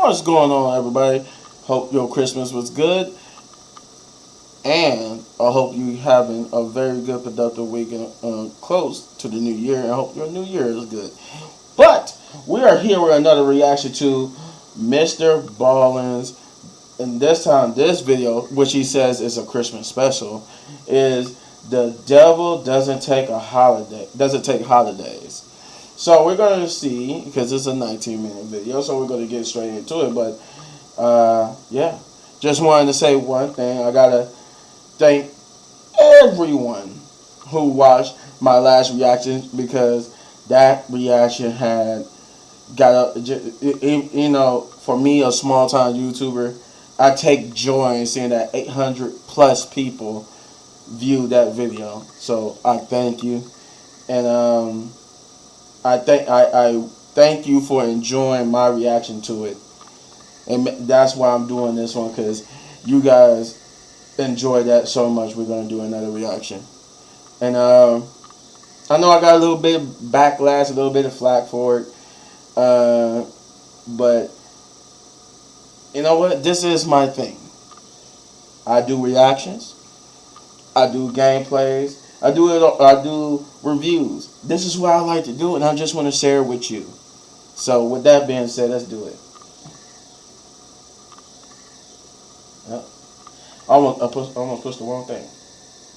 What's going on, everybody? Hope your Christmas was good, and I hope you having a very good, productive week and close to the new year. And I hope your new year is good. But we are here with another reaction to Mr. Ballen's, and this time this video, which he says is a Christmas special, is "The Devil Doesn't Take a Holiday." Doesn't take holidays. So we're going to see, because it's a 19-minute video, so we're going to get straight into it. But, yeah, just wanted to say one thing. I got to thank everyone who watched my last reaction, because that reaction had got, you know, for me, a small-time YouTuber, I take joy in seeing that 800-plus people view that video. So I thank you. And, I thank you for enjoying my reaction to it, and that's why I'm doing this one, because you guys enjoy that so much. We're gonna do another reaction, and I know I got a little bit of backlash, a little bit of flack for it, but you know what? This is my thing. I do reactions. I do gameplays. I do reviews. This is what I like to do, and I just want to share it with you. So with that being said, let's do it. Yep. I almost pushed the wrong thing.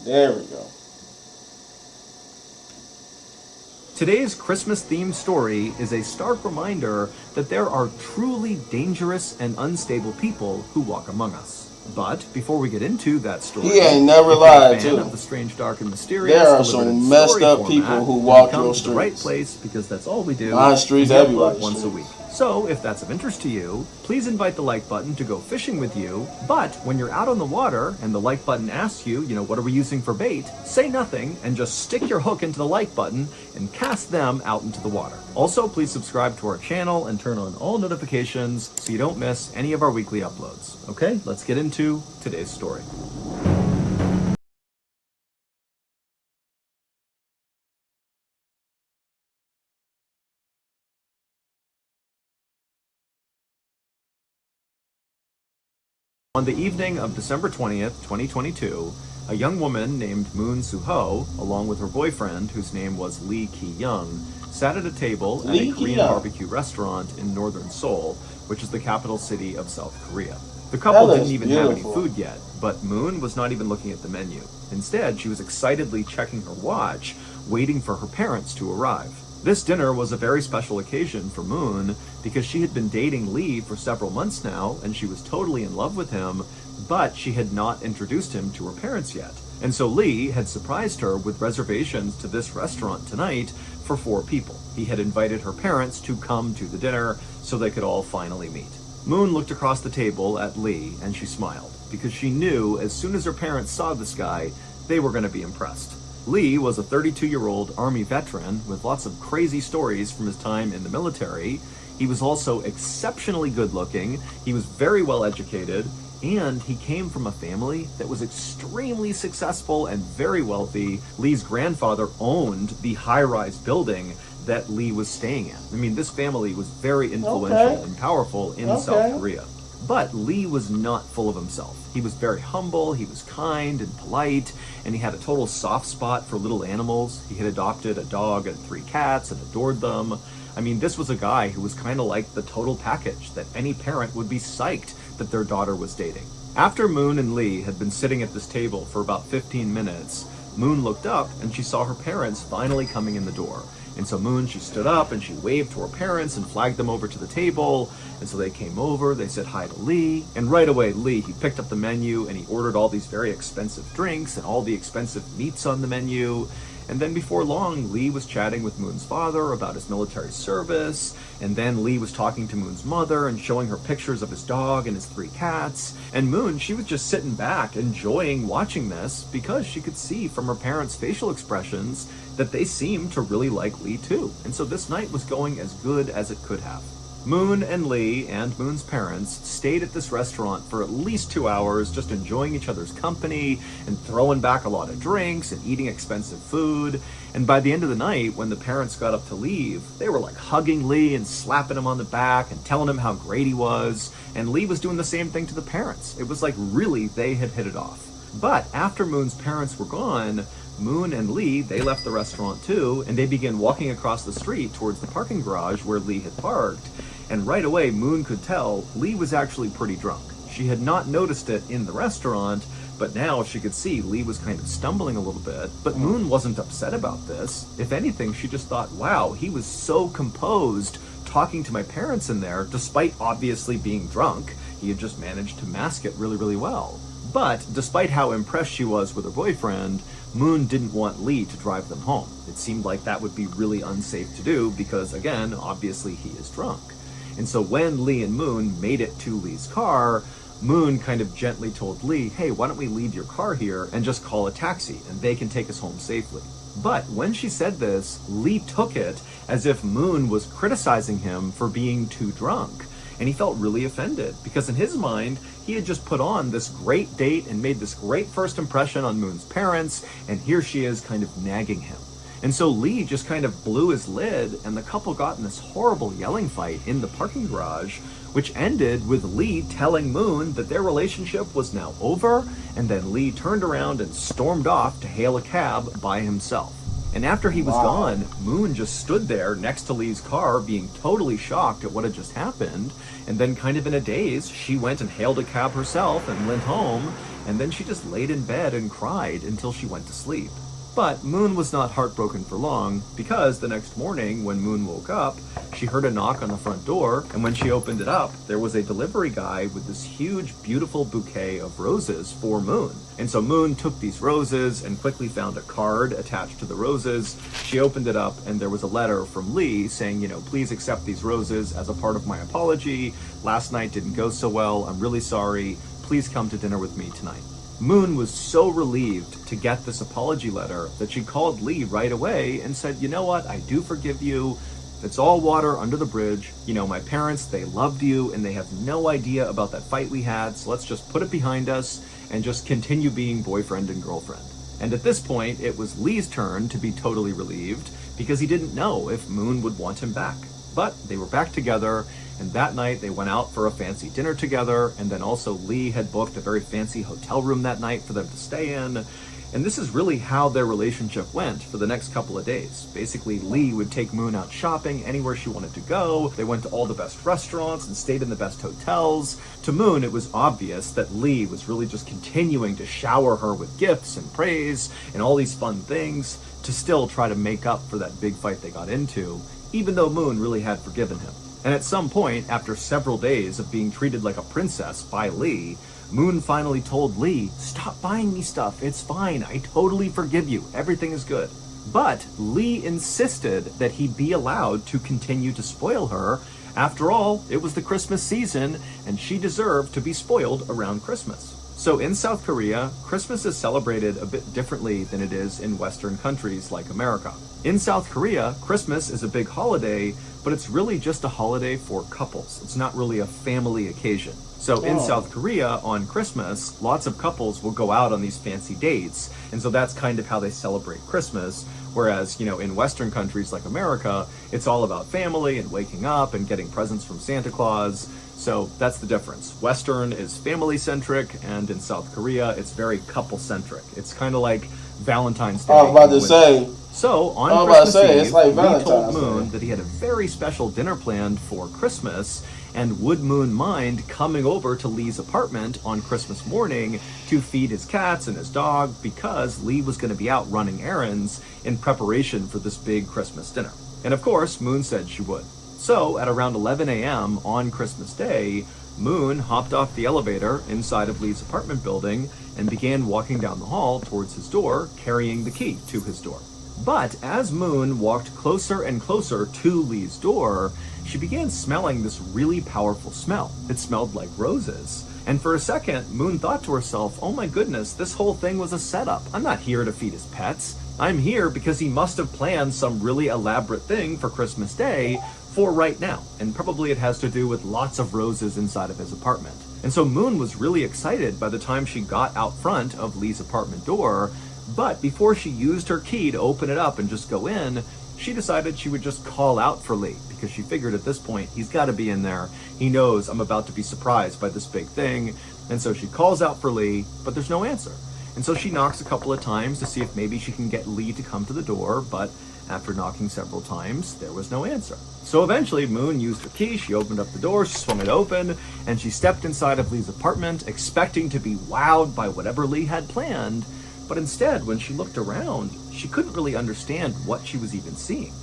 There we go. Today's Christmas-themed story is a stark reminder that there are truly dangerous and unstable people who walk among us. But before we get into that story, he ain't never if lied, you're a fan too. of the strange, dark, and mysterious, There are some messed up people who walk your streets. To the right place, because that's all we do. My streets, we upload everybody's once a week. So if that's of interest to you, please invite the like button to go fishing with you. But when you're out on the water and the like button asks you, what are we using for bait? Say nothing and just stick your hook into the like button and cast them out into the water. Also, please subscribe to our channel and turn on all notifications so you don't miss any of our weekly uploads. Okay, let's get into today's story. On the evening of December 20th, 2022, a young woman named Moon Soo-ho, along with her boyfriend, whose name was Lee Ki-young, sat at a table at a Korean barbecue restaurant in northern Seoul, which is the capital city of South Korea. The couple didn't even have any food yet, but Moon was not even looking at the menu. Instead, she was excitedly checking her watch, waiting for her parents to arrive. This dinner was a very special occasion for Moon because she had been dating Lee for several months now, and she was totally in love with him, but she had not introduced him to her parents yet. And so Lee had surprised her with reservations to this restaurant tonight for 4 people. He had invited her parents to come to the dinner so they could all finally meet. Moon looked across the table at Lee and she smiled, because she knew as soon as her parents saw this guy, they were going to be impressed. Lee was a 32-year-old Army veteran with lots of crazy stories from his time in the military. He was also exceptionally good-looking, he was very well educated, and he came from a family that was extremely successful and very wealthy. Lee's grandfather owned the high-rise building that Lee was staying in. I mean, this family was very influential and powerful in South Korea. But Lee was not full of himself. He was very humble, he was kind and polite, and he had a total soft spot for little animals. He had adopted a dog and 3 cats and adored them. I mean, this was a guy who was kind of like the total package that any parent would be psyched that their daughter was dating. After Moon and Lee had been sitting at this table for about 15 minutes, Moon looked up and she saw her parents finally coming in the door. And so Moon, she stood up and she waved to her parents and flagged them over to the table. And so they came over, they said hi to Lee. And right away, Lee, he picked up the menu and he ordered all these very expensive drinks and all the expensive meats on the menu. And then before long, Lee was chatting with Moon's father about his military service. And then Lee was talking to Moon's mother and showing her pictures of his dog and his 3 cats. And Moon, she was just sitting back, enjoying watching this, because she could see from her parents' facial expressions that they seemed to really like Lee too. And so this night was going as good as it could have. Moon and Lee and Moon's parents stayed at this restaurant for at least 2 hours, just enjoying each other's company and throwing back a lot of drinks and eating expensive food. And by the end of the night, when the parents got up to leave, they were like hugging Lee and slapping him on the back and telling him how great he was. And Lee was doing the same thing to the parents. It was like really they had hit it off. But after Moon's parents were gone, Moon and Lee, they left the restaurant too, and they began walking across the street towards the parking garage where Lee had parked. And right away, Moon could tell Lee was actually pretty drunk. She had not noticed it in the restaurant, but now she could see Lee was kind of stumbling a little bit. But Moon wasn't upset about this. If anything, she just thought, wow, he was so composed talking to my parents in there, despite obviously being drunk. He had just managed to mask it really, really well. But despite how impressed she was with her boyfriend, Moon didn't want Lee to drive them home. It seemed like that would be really unsafe to do because, again, obviously he is drunk. And so when Lee and Moon made it to Lee's car, Moon kind of gently told Lee, hey, why don't we leave your car here and just call a taxi and they can take us home safely. But when she said this, Lee took it as if Moon was criticizing him for being too drunk. And he felt really offended because in his mind, he had just put on this great date and made this great first impression on Moon's parents, and here she is kind of nagging him. And so Lee just kind of blew his lid, and the couple got in this horrible yelling fight in the parking garage, which ended with Lee telling Moon that their relationship was now over, and then Lee turned around and stormed off to hail a cab by himself. And after he was gone, Moon just stood there next to Lee's car being totally shocked at what had just happened. And then kind of in a daze, she went and hailed a cab herself and went home. And then she just laid in bed and cried until she went to sleep. But Moon was not heartbroken for long because the next morning when Moon woke up, she heard a knock on the front door, and when she opened it up, there was a delivery guy with this huge, beautiful bouquet of roses for Moon. And so Moon took these roses and quickly found a card attached to the roses. She opened it up and there was a letter from Lee saying, please accept these roses as a part of my apology. Last night didn't go so well. I'm really sorry. Please come to dinner with me tonight. Moon was so relieved to get this apology letter that she called Lee right away and said, you know what, I do forgive you. It's all water under the bridge. My parents, they loved you and they have no idea about that fight we had. So let's just put it behind us and just continue being boyfriend and girlfriend. And at this point, it was Lee's turn to be totally relieved because he didn't know if Moon would want him back. But they were back together, and that night they went out for a fancy dinner together, and then also Lee had booked a very fancy hotel room that night for them to stay in. And this is really how their relationship went for the next couple of days. Basically, Lee would take Moon out shopping anywhere she wanted to go. They went to all the best restaurants and stayed in the best hotels. To Moon, it was obvious that Lee was really just continuing to shower her with gifts and praise and all these fun things to still try to make up for that big fight they got into, even though Moon really had forgiven him. And at some point, after several days of being treated like a princess by Lee, Moon finally told Lee, stop buying me stuff, it's fine, I totally forgive you, everything is good. But Lee insisted that he be allowed to continue to spoil her. After all, it was the Christmas season, and she deserved to be spoiled around Christmas. So in South Korea, Christmas is celebrated a bit differently than it is in Western countries like America. In South Korea, Christmas is a big holiday, but it's really just a holiday for couples. It's not really a family occasion. So in South Korea, on Christmas, lots of couples will go out on these fancy dates. And so that's kind of how they celebrate Christmas. Whereas, in Western countries like America, it's all about family and waking up and getting presents from Santa Claus. So that's the difference. Western is family-centric, and in South Korea, it's very couple-centric. It's kind of like Valentine's Day. I was about to say. So on Christmas Eve, it's like Lee told Valentine's Moon Day that he had a very special dinner planned for Christmas, and would Moon mind coming over to Lee's apartment on Christmas morning to feed his cats and his dog, because Lee was going to be out running errands in preparation for this big Christmas dinner. And of course, Moon said she would. So at around 11 a.m. on Christmas Day, Moon hopped off the elevator inside of Lee's apartment building and began walking down the hall towards his door, carrying the key to his door. But as Moon walked closer and closer to Lee's door, she began smelling this really powerful smell. It smelled like roses. And for a second, Moon thought to herself, oh my goodness, this whole thing was a setup. I'm not here to feed his pets. I'm here because he must have planned some really elaborate thing for Christmas Day for right now, and probably it has to do with lots of roses inside of his apartment. And so Moon was really excited by the time she got out front of Lee's apartment door, but before she used her key to open it up and just go in, she decided she would just call out for Lee, because she figured at this point, he's got to be in there. He knows I'm about to be surprised by this big thing. And so she calls out for Lee, but there's no answer. And so she knocks a couple of times to see if maybe she can get Lee to come to the door, but after knocking several times, there was no answer. So eventually, Moon used her key, she opened up the door, she swung it open, and she stepped inside of Lee's apartment, expecting to be wowed by whatever Lee had planned. But instead, when she looked around, she couldn't really understand what she was even seeing.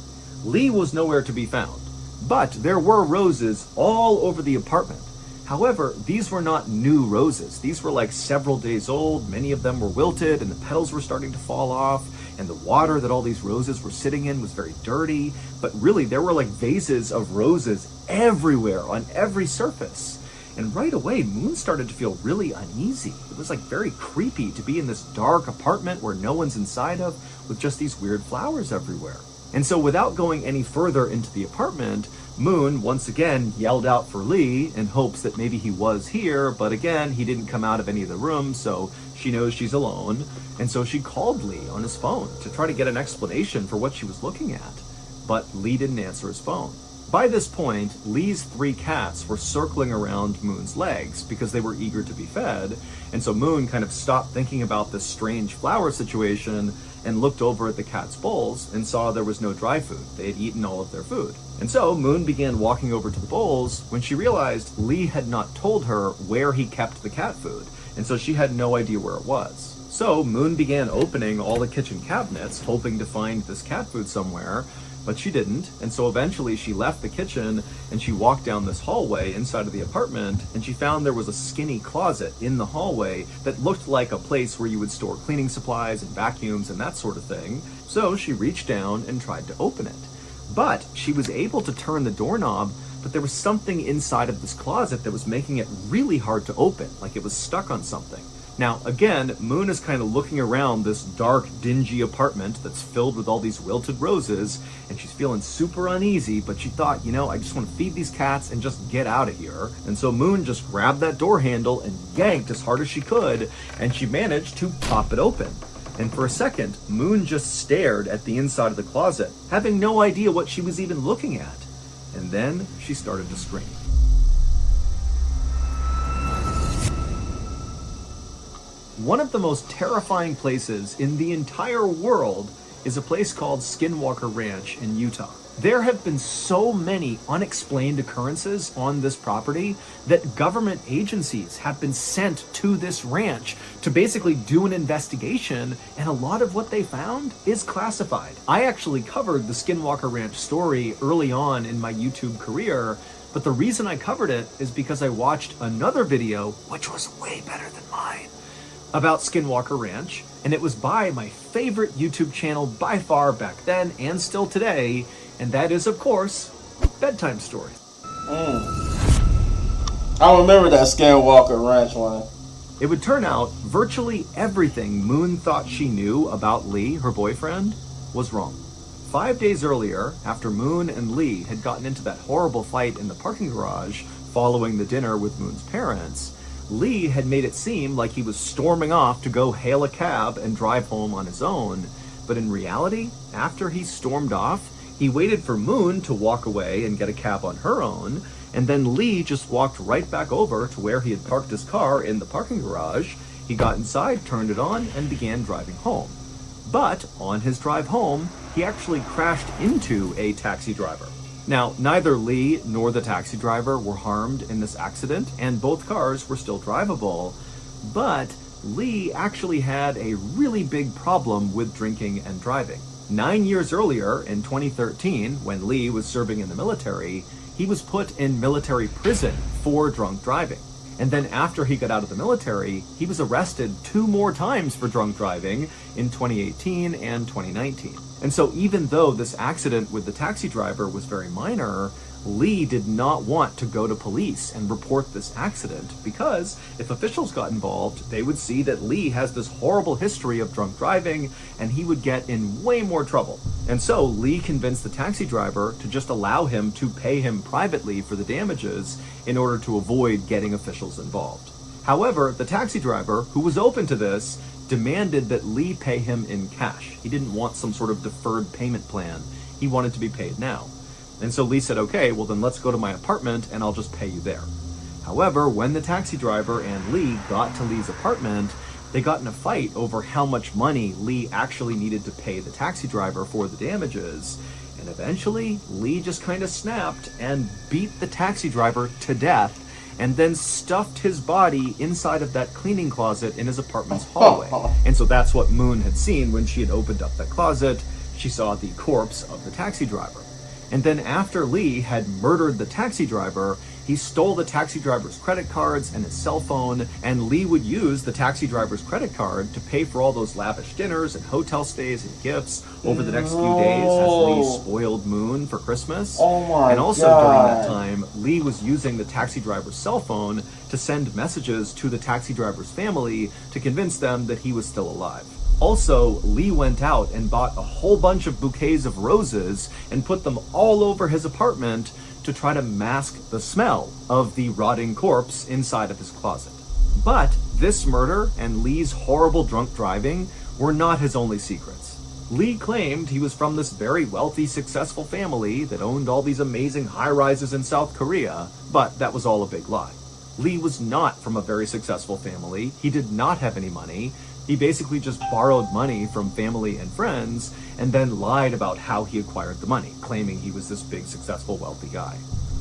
Lee was nowhere to be found, but there were roses all over the apartment. However, these were not new roses. These were like several days old. Many of them were wilted and the petals were starting to fall off, and the water that all these roses were sitting in was very dirty. But really, there were like vases of roses everywhere on every surface. And right away, Moon started to feel really uneasy. It was like very creepy to be in this dark apartment where no one's inside of, with just these weird flowers everywhere. And so without going any further into the apartment, Moon once again yelled out for Lee in hopes that maybe he was here, but again, he didn't come out of any of the rooms, so she knows she's alone. And so she called Lee on his phone to try to get an explanation for what she was looking at. But Lee didn't answer his phone. By this point, Lee's 3 cats were circling around Moon's legs because they were eager to be fed, and so Moon kind of stopped thinking about this strange flower situation and looked over at the cats' bowls and saw there was no dry food. They had eaten all of their food. And so Moon began walking over to the bowls when she realized Lee had not told her where he kept the cat food, and so she had no idea where it was. So Moon began opening all the kitchen cabinets, hoping to find this cat food somewhere, but she didn't, and so eventually she left the kitchen and she walked down this hallway inside of the apartment, and she found there was a skinny closet in the hallway that looked like a place where you would store cleaning supplies and vacuums and that sort of thing. So she reached down and tried to open it. But she was able to turn the doorknob, but there was something inside of this closet that was making it really hard to open, like it was stuck on something. Now, again, Moon is kind of looking around this dark, dingy apartment that's filled with all these wilted roses, and she's feeling super uneasy, but she thought, I just want to feed these cats and just get out of here. And so Moon just grabbed that door handle and yanked as hard as she could, and she managed to pop it open. And for a second, Moon just stared at the inside of the closet, having no idea what she was even looking at. And then she started to scream. One of the most terrifying places in the entire world is a place called Skinwalker Ranch in Utah. There have been so many unexplained occurrences on this property that government agencies have been sent to this ranch to basically do an investigation, and a lot of what they found is classified. I actually covered the Skinwalker Ranch story early on in my YouTube career, but the reason I covered it is because I watched another video, which was way better than mine, about Skinwalker Ranch, and it was by my favorite YouTube channel by far back then and still today, and that is, of course, Bedtime Stories. I remember that Skinwalker Ranch one. It would turn out virtually everything Moon thought she knew about Lee, her boyfriend, was wrong. 5 days earlier, after Moon and Lee had gotten into that horrible fight in the parking garage following the dinner with Moon's parents, Lee had made it seem like he was storming off to go hail a cab and drive home on his own. But in reality, after he stormed off, he waited for Moon to walk away and get a cab on her own, and then Lee just walked right back over to where he had parked his car in the parking garage. He got inside, turned it on, and began driving home. But on his drive home, he actually crashed into a taxi driver. Now, neither Lee nor the taxi driver were harmed in this accident, and both cars were still drivable, but Lee actually had a really big problem with drinking and driving. 9 years earlier, in 2013, when Lee was serving in the military, he was put in military prison for drunk driving. And then after he got out of the military, he was arrested 2 more times for drunk driving in 2018 and 2019. And so even though this accident with the taxi driver was very minor, Lee did not want to go to police and report this accident because if officials got involved, they would see that Lee has this horrible history of drunk driving and he would get in way more trouble. And so Lee convinced the taxi driver to just allow him to pay him privately for the damages in order to avoid getting officials involved. However, the taxi driver, who was open to this, demanded that Lee pay him in cash. He didn't want some sort of deferred payment plan. He wanted to be paid now. And so Lee said, okay, well then let's go to my apartment and I'll just pay you there. However, when the taxi driver and Lee got to Lee's apartment, they got in a fight over how much money Lee actually needed to pay the taxi driver for the damages. And eventually, Lee just kind of snapped and beat the taxi driver to death and then stuffed his body inside of that cleaning closet in his apartment's hallway. And so that's what Moon had seen when she had opened up that closet. She saw the corpse of the taxi driver. And then after Lee had murdered the taxi driver, he stole the taxi driver's credit cards and his cell phone, and Lee would use the taxi driver's credit card to pay for all those lavish dinners and hotel stays and gifts over the next few days as Lee spoiled Moon for Christmas. Oh my And also God. during that time, Lee was using the taxi driver's cell phone to send messages to the taxi driver's family to convince them that he was still alive. Also, Lee went out and bought a whole bunch of bouquets of roses and put them all over his apartment to try to mask the smell of the rotting corpse inside of his closet. But this murder and Lee's horrible drunk driving were not his only secrets. Lee claimed he was from this very wealthy, successful family that owned all these amazing high-rises in South Korea, but that was all a big lie. Lee was not from a very successful family. He did not have any money. He basically just borrowed money from family and friends and then lied about how he acquired the money, claiming he was this big, successful, wealthy guy.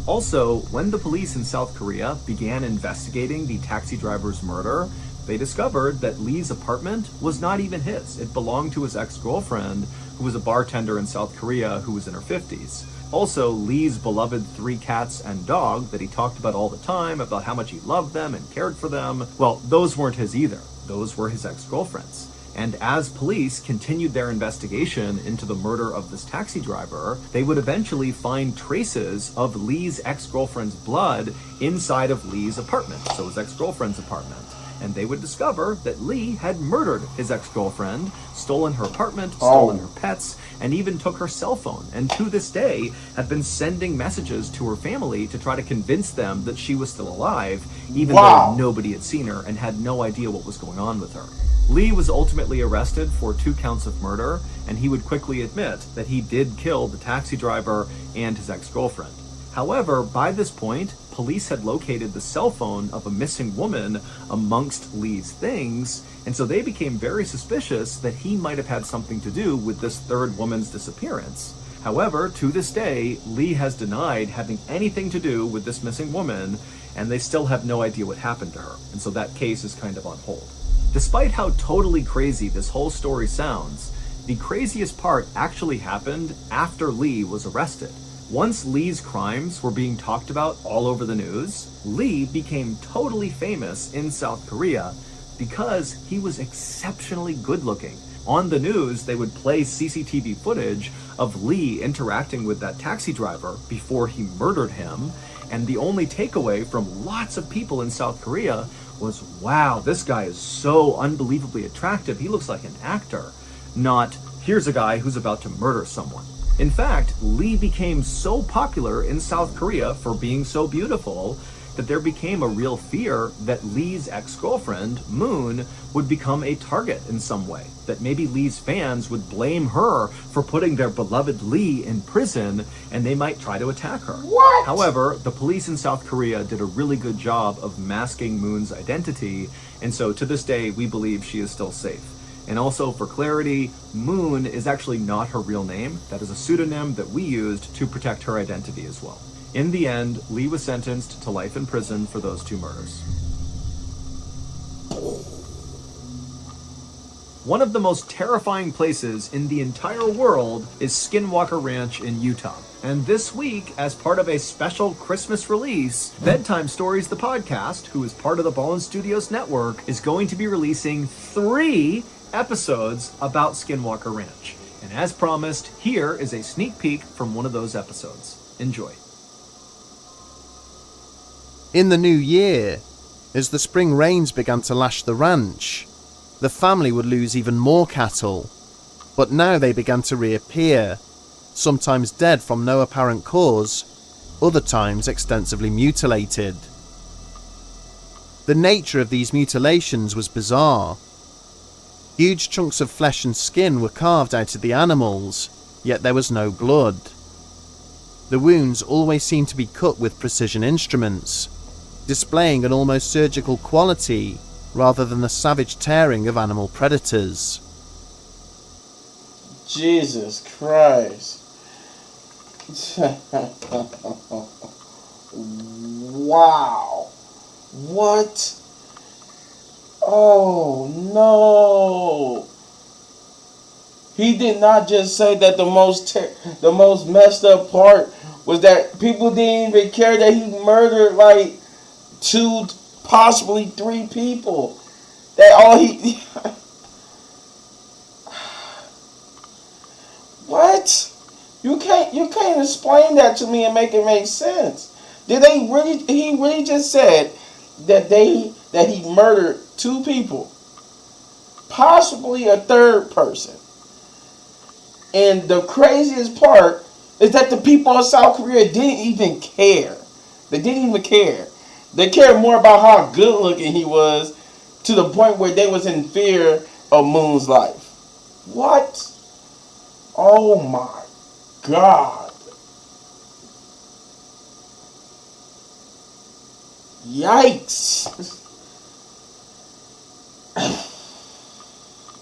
Also, when the police in South Korea began investigating the taxi driver's murder, they discovered that Lee's apartment was not even his. It belonged to his ex-girlfriend, who was a bartender in South Korea who was in her 50s. Also, Lee's beloved 3 cats and dog that he talked about all the time, about how much he loved them and cared for them, well, those weren't his either. Those were his ex-girlfriend's. And as police continued their investigation into the murder of this taxi driver, they would eventually find traces of Lee's ex-girlfriend's blood inside of Lee's apartment, so his ex-girlfriend's apartment. And they would discover that Lee had murdered his ex-girlfriend, stolen her apartment, stolen her pets, and even took her cell phone, and to this day have been sending messages to her family to try to convince them that she was still alive, even though nobody had seen her and had no idea what was going on with her. Lee was ultimately arrested for 2 counts of murder, and he would quickly admit that he did kill the taxi driver and his ex-girlfriend. However, by this point, police had located the cell phone of a missing woman amongst Lee's things, and so they became very suspicious that he might have had something to do with this 3rd woman's disappearance. However, to this day, Lee has denied having anything to do with this missing woman, and they still have no idea what happened to her, and so that case is kind of on hold. Despite how totally crazy this whole story sounds, the craziest part actually happened after Lee was arrested. Once Lee's crimes were being talked about all over the news, Lee became totally famous in South Korea because he was exceptionally good looking. On the news, they would play CCTV footage of Lee interacting with that taxi driver before he murdered him, and the only takeaway from lots of people in South Korea was, wow, this guy is so unbelievably attractive, he looks like an actor, not, here's a guy who's about to murder someone. In fact, Lee became so popular in South Korea for being so beautiful that there became a real fear that Lee's ex-girlfriend, Moon, would become a target in some way, that maybe Lee's fans would blame her for putting their beloved Lee in prison and they might try to attack her. What? However, the police in South Korea did a really good job of masking Moon's identity, and so to this day, we believe she is still safe. And also, for clarity, Moon is actually not her real name. That is a pseudonym that we used to protect her identity as well. In the end, Lee was sentenced to life in prison for those 2 murders. One of the most terrifying places in the entire world is Skinwalker Ranch in Utah. And this week, as part of a special Christmas release, Bedtime Stories, the podcast, who is part of the Ballen Studios network, is going to be releasing 3 episodes about Skinwalker Ranch. And as promised, here is a sneak peek from one of those episodes. Enjoy. In the new year, as the spring rains began to lash the ranch, the family would lose even more cattle, but now they began to reappear, sometimes dead from no apparent cause, other times extensively mutilated. The nature of these mutilations was bizarre. Huge chunks of flesh and skin were carved out of the animals, yet there was no blood. The wounds always seemed to be cut with precision instruments, displaying an almost surgical quality rather than the savage tearing of animal predators. Jesus Christ. Wow. What? Oh no. He did not just say that the most messed up part was that people didn't even care that he murdered like 2, possibly 3 people. That all he What? You can't explain that to me and make it make sense. Did they really? He really just said that he murdered 2 people, possibly a 3rd person. And the craziest part is that the people of South Korea didn't even care. They didn't even care. They cared more about how good looking he was, to the point where they was in fear of Moon's life. What? Oh my God. Yikes.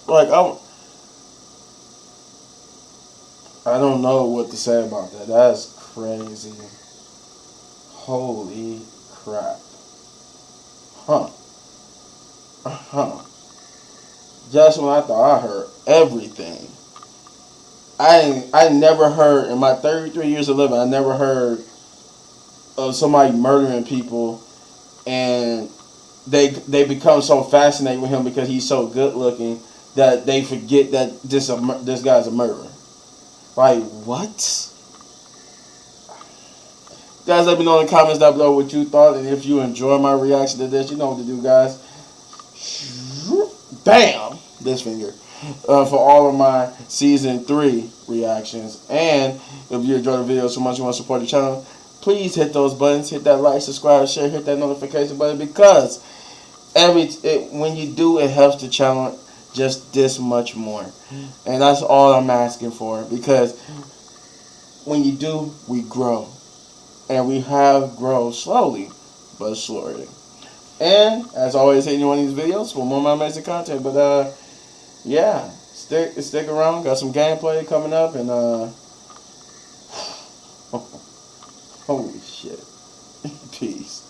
Like, I don't know what to say about that. That's crazy. Holy crap. Huh. Just when I thought I heard everything. I never heard, in my 33 years of living, I never heard of somebody murdering people and they become so fascinated with him because he's so good looking that they forget that this guy's a murderer. Like, what? Guys, let me know in the comments down below what you thought, and if you enjoy my reaction to this, you know what to do, guys. Bam! This finger. For all of my season 3 reactions. And if you enjoy the video so much you want to support the channel, please hit those buttons. Hit that like, subscribe, share, hit that notification button, because when you do, it helps the channel just this much more. And that's all I'm asking for, because when you do, we grow. And we have grown slowly but surely. And as always, hitting you on these videos for more of my amazing content. But yeah, stick around. Got some gameplay coming up, and holy shit. Peace.